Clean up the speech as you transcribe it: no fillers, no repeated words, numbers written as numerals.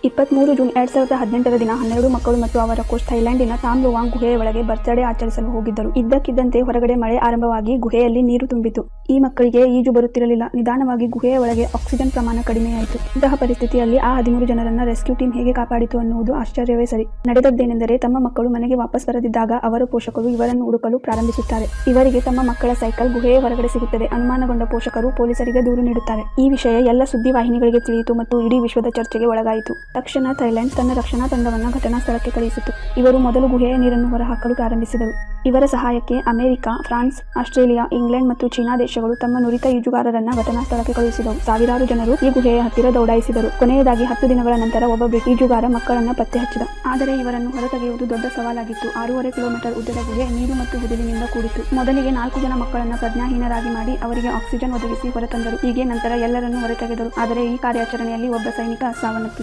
23 June 2018 ದಿನ 12 ಮಕ್ಕಳು ಮತ್ತು ಅವರ ಕೋಚ್ ಥೈಲ್ಯಾಂಡಿನ ತಾಮ್ ಲುವಾಂಗ್ ಗುಹೆಯ ಒಳಗೆ ಬರ್ತ್ಡೇ ಆಚರಿಸಲು ಹೋಗಿದ್ದರು. ಇದ್ದಕ್ಕಿದ್ದಂತೆ ಹೊರಗಡೆ ಮಳೆ ಆರಂಭವಾಗಿ ಗುಹೆಯಲ್ಲಿ ನೀರು ತುಂಬಿತು. ಈ ಮಕ್ಕಳಿಗೆ ಈಜು ಬರುತ್ತಿರಲಿಲ್ಲ. ನಿಧಾನವಾಗಿ ಗುಹೆಯ ಒಳಗೆ ಆಕ್ಸಿಜನ್ ಪ್ರಮಾಣ ಕಡಿಮೆಯಾಯಿತು. ಇಂತಹ ಪರಿಸ್ಥಿತಿಯಲ್ಲಿ ಆ 13 ಜನರನ್ನ ರೆಸ್ಕ್ಯೂ ಟೀಮ್ ಹೇಗೆ ಕಾಪಾಡಿತು ಅನ್ನುವುದು ಆಶ್ಚರ್ಯವೇ ಸರಿ. ನಡೆದದ್ದೇನೆಂದರೆ, ತಮ್ಮ ಮಕ್ಕಳು ಮನೆಗೆ ವಾಪಸ್ ಬರದಿದ್ದಾಗ ಅವರ ಪೋಷಕರು ಇವರನ್ನು ಹುಡುಕಲು ಪ್ರಾರಂಭಿಸುತ್ತಾರೆ. ಇವರಿಗೆ ತಮ್ಮ ಮಕ್ಕಳ ಸೈಕಲ್ ಗುಹೆಯ ಹೊರಗಡೆ ಸಿಗುತ್ತದೆ. ಅನುಮಾನಗೊಂಡ ಪೋಷಕರು ಪೊಲೀಸರಿಗೆ ದೂರು ನೀಡುತ್ತಾರೆ. ಈ ವಿಷಯ ಎಲ್ಲ ಸುದ್ದಿವಾಹಿನಿಗಳಿಗೆ ತಿಳಿಯಿತು ಮತ್ತು ಇಡೀ ವಿಶ್ವದ ಚರ್ಚೆಗೆ ಒಳಗಾಯಿತು. ತಕ್ಷಣ ಥೈಲ್ಯಾಂಡ್ ತನ್ನ ರಕ್ಷಣಾ ತಂಡವನ್ನು ಘಟನಾ ಸ್ಥಳಕ್ಕೆ ಕಳುಹಿಸಿತು. ಇವರು ಮೊದಲು ಗುಹೆಯ ನೀರನ್ನು ಹೊರಹಾಕಲು ಪ್ರಾರಂಭಿಸಿದರು. ಇವರ ಸಹಾಯಕ್ಕೆ ಅಮೆರಿಕ, ಫ್ರಾನ್ಸ್, ಆಸ್ಟ್ರೇಲಿಯಾ, ಇಂಗ್ಲೆಂಡ್ ಮತ್ತು ಚೀನಾ ದೇಶಗಳು ತಮ್ಮ ನುರಿತ ಈಜುಗಾರರನ್ನ ಘಟನಾ ಸ್ಥಳಕ್ಕೆ ಕಳುಹಿಸಿದವು. ಸಾವಿರಾರು ಜನರು ಈ ಗುಹೆಯ ಹತ್ತಿರ ದೌಡಾಯಿಸಿದರು. ಕೊನೆಯದಾಗಿ 10 ದಿನಗಳ ನಂತರ ಒಬ್ಬ ಬ್ರಿಟಿಷ್ ಈಜುಗಾರ ಮಕ್ಕಳನ್ನ ಪತ್ತೆ ಹಚ್ಚಿದ. ಆದರೆ ಇವರನ್ನು ಹೊರತೆಗೆಯುವುದು ದೊಡ್ಡ ಸವಾಲಾಗಿತ್ತು. 6.5 ಕಿಲೋಮೀಟರ್ ಉದ್ದದ ಗುಹೆ ನೀರು ಮತ್ತು ಹುದುಗಿನಿಂದ ಕೂಡಿತ್ತು. ಮೊದಲಿಗೆ 4 ಜನ ಮಕ್ಕಳನ್ನ ಪ್ರಜ್ಞಾಹೀನರಾಗಿ ಮಾಡಿ ಅವರಿಗೆ ಆಕ್ಸಿಜನ್ ಒದಗಿಸಿ ಹೊರತಂದರು. ಹೀಗೆ ನಂತರ ಎಲ್ಲರನ್ನೂ ಹೊರತೆಗೆದರು. ಆದರೆ ಈ ಕಾರ್ಯಾಚರಣೆಯಲ್ಲಿ ಒಬ್ಬ ಸೈನಿಕ ಸಾವನ್ನಪ್ಪಿದ.